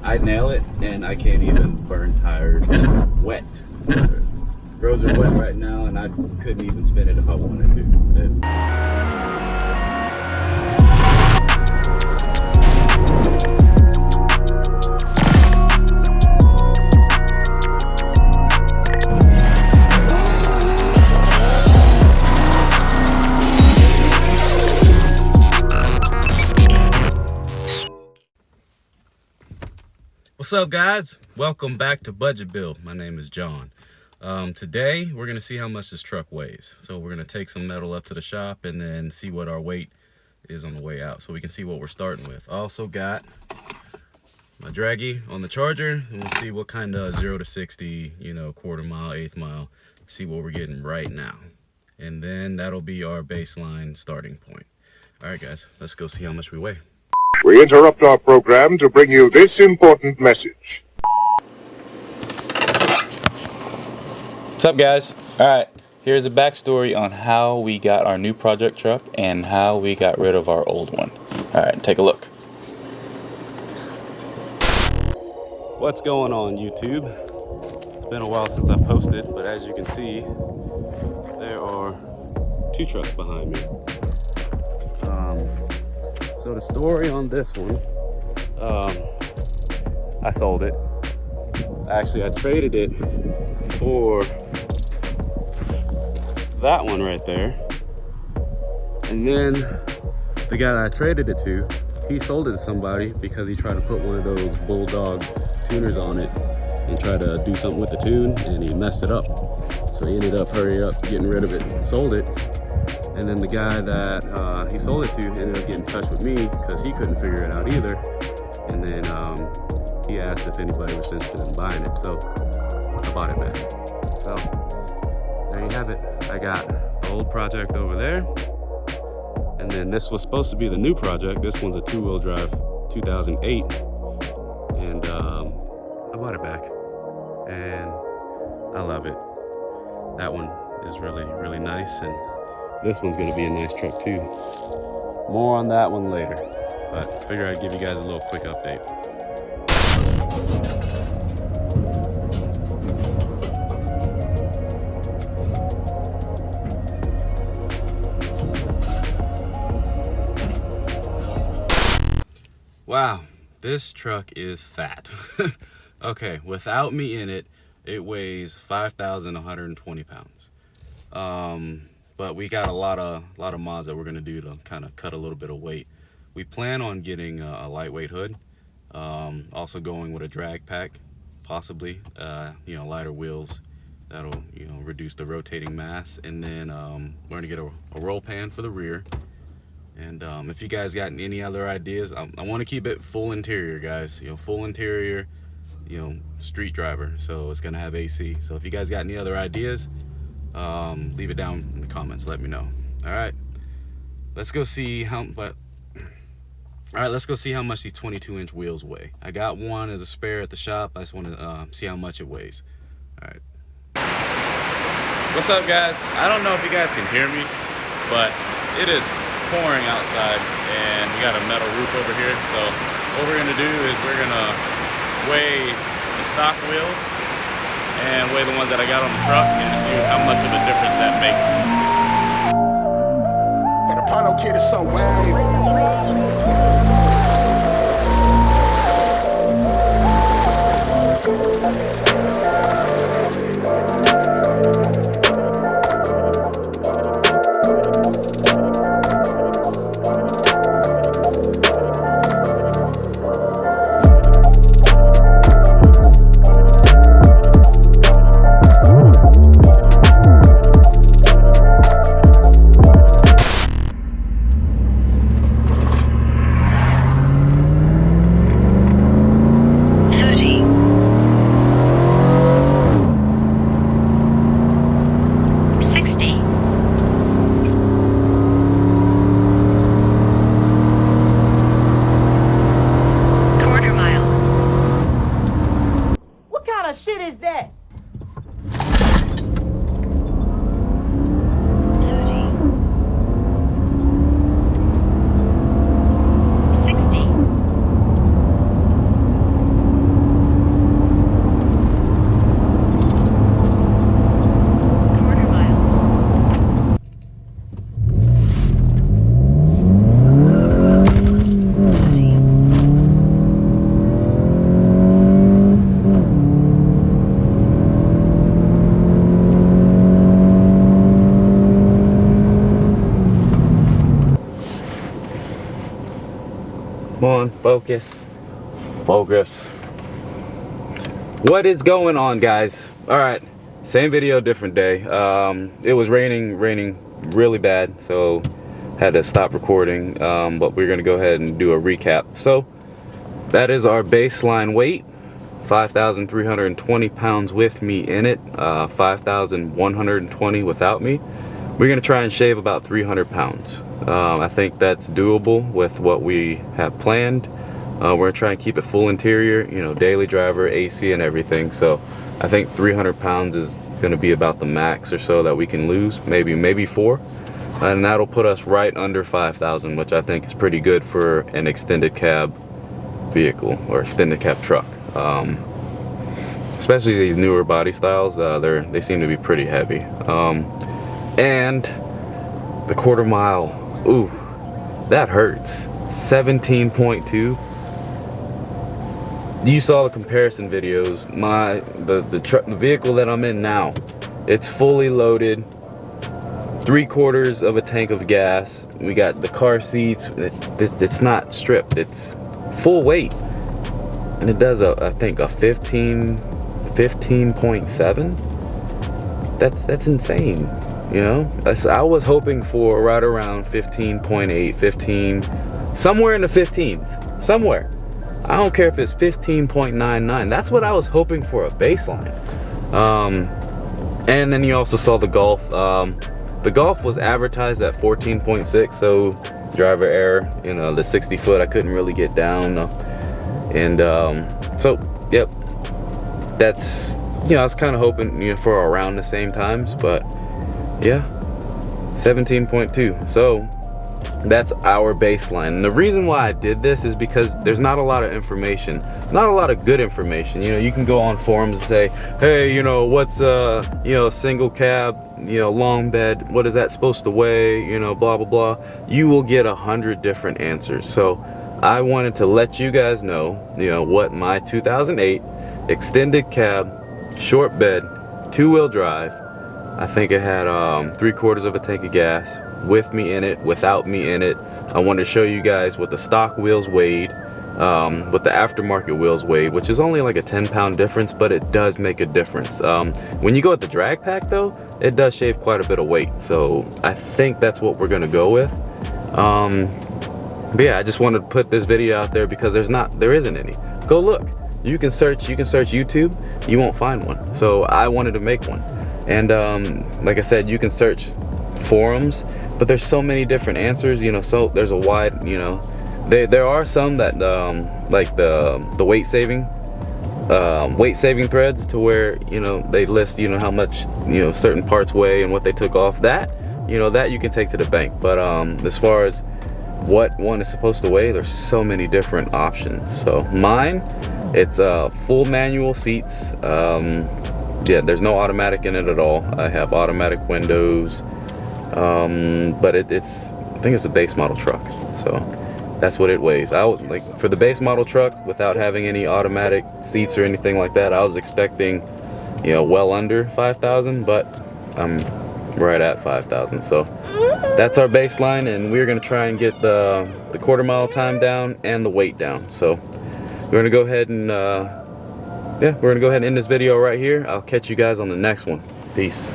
I nail it, and I can't even burn tires wet. Roads are wet right now, and I couldn't even spin it if I wanted to. What's up, guys? Welcome back to Budget Build. My name is John. Today we're gonna see how much this truck weighs. So we're gonna take some metal up to the shop and then see what our weight is on the way out, so we can see what we're starting with. I also got my draggy on the charger, and we'll see what kind of 0 to 60, quarter mile, eighth mile, see what we're getting right now, and then that'll be our baseline starting point. All right, guys, let's go see how much we weigh. We interrupt our program to bring you this important message. What's up, guys? All right, here's a backstory on how we got our new project truck and how we got rid of our old one. All right, take a look. What's going on, YouTube? It's been a while since I posted, but as you can see, there are two trucks behind me. So the story on this one, I sold it. Actually, I traded it for that one right there. And then the guy that I traded it to, he sold it to somebody because he tried to put one of those Bulldog tuners on it and try to do something with the tune, and he messed it up. So he ended up getting rid of it and sold it. And then the guy that he sold it to ended up getting in touch with me because he couldn't figure it out either. And then he asked if anybody was interested in buying it, so I bought it back. So there you have it. I got the old project over there, and then this was supposed to be the new project. This one's a two-wheel drive 2008, and I bought it back, and I love it. That one is really, really nice, and this one's gonna be a nice truck too. More on that one later, but figure I'd give you guys a little quick update. Wow, this truck is fat. Okay, without me in it, it weighs 5,120 pounds. But we got a lot of mods that we're gonna do to kind of cut a little bit of weight. We plan on getting a lightweight hood, also going with a drag pack, possibly, lighter wheels that'll reduce the rotating mass, and then we're gonna get a roll pan for the rear. And if you guys got any other ideas, I want to keep it full interior, guys. Full interior, street driver. So it's gonna have AC. So if you guys got any other ideas, leave it down in the comments. Let me know. All right, let's go see how much these 22-inch wheels weigh. I got one as a spare at the shop. I just want to see how much it weighs. All right. What's up, guys? I don't know if you guys can hear me, but it is pouring outside, and we got a metal roof over here. So what we're gonna do is we're gonna weigh the stock wheels and weigh the ones that I got on the truck and see how much of a difference that makes. That Apollo kid is so wavy. Focus. Focus. What is going on, guys? All right, same video, different day. It was raining really bad, so had to stop recording, but we're gonna go ahead and do a recap. So that is our baseline weight, 5,320 pounds with me in it, 5,120 without me. We're gonna try and shave about 300 pounds. I think that's doable with what we have planned. We're gonna try and keep it full interior, you know, daily driver, AC and everything. So I think 300 pounds is gonna be about the max or so that we can lose, maybe 4. And that'll put us right under 5,000, which I think is pretty good for an extended cab vehicle or extended cab truck. Especially these newer body styles, they seem to be pretty heavy. And the quarter mile, ooh, that hurts. 17.2. You saw the comparison videos. The vehicle that I'm in now, it's fully loaded, 3/4 of a tank of gas. We got the car seats. It's not stripped. It's full weight, and it does I think a 15.7. That's insane. You know, I was hoping for right around 15.8, 15, somewhere in the 15s, somewhere. I don't care if it's 15.99. That's what I was hoping for, a baseline. And then you also saw the Golf. The Golf was advertised at 14.6, so driver error. You know, the 60 foot I couldn't really get down, and so yep. That's, you know, I was kind of hoping, you know, for around the same times, but yeah, 17.2. So that's our baseline. And the reason why I did this is because there's not a lot of information, not a lot of good information. You know, you can go on forums and say, hey, you know, what's you know, single cab, you know, long bed, what is that supposed to weigh, you know, blah blah blah. You will get 100 different answers. So I wanted to let you guys know, you know, what my 2008 extended cab short bed 2-wheel drive, I think it had 3/4 of a tank of gas, with me in it, without me in it. I wanted to show you guys what the stock wheels weighed, what the aftermarket wheels weighed, which is only like a 10-pound difference, but it does make a difference. When you go with the drag pack though, it does shave quite a bit of weight. So I think that's what we're gonna go with. But yeah, I just wanted to put this video out there because there isn't any. Go look. You can search YouTube, you won't find one. So I wanted to make one. And like I said, you can search forums, but there's so many different answers, you know, so there's a wide, you know, there are some that like the weight saving threads, to where, you know, they list, you know, how much, you know, certain parts weigh and what they took off. That, you know, that you can take to the bank. But as far as what one is supposed to weigh, there's so many different options. So mine, it's full manual seats. Yeah, there's no automatic in it at all. I have automatic windows, but I think it's a base model truck, so that's what it weighs. I was like, for the base model truck, without having any automatic seats or anything like that, I was expecting, you know, well under 5,000, but I'm right at 5,000. So that's our baseline, and we're gonna try and get the quarter mile time down and the weight down. So we're gonna go ahead and yeah, we're gonna go ahead and end this video right here. I'll catch you guys on the next one. Peace.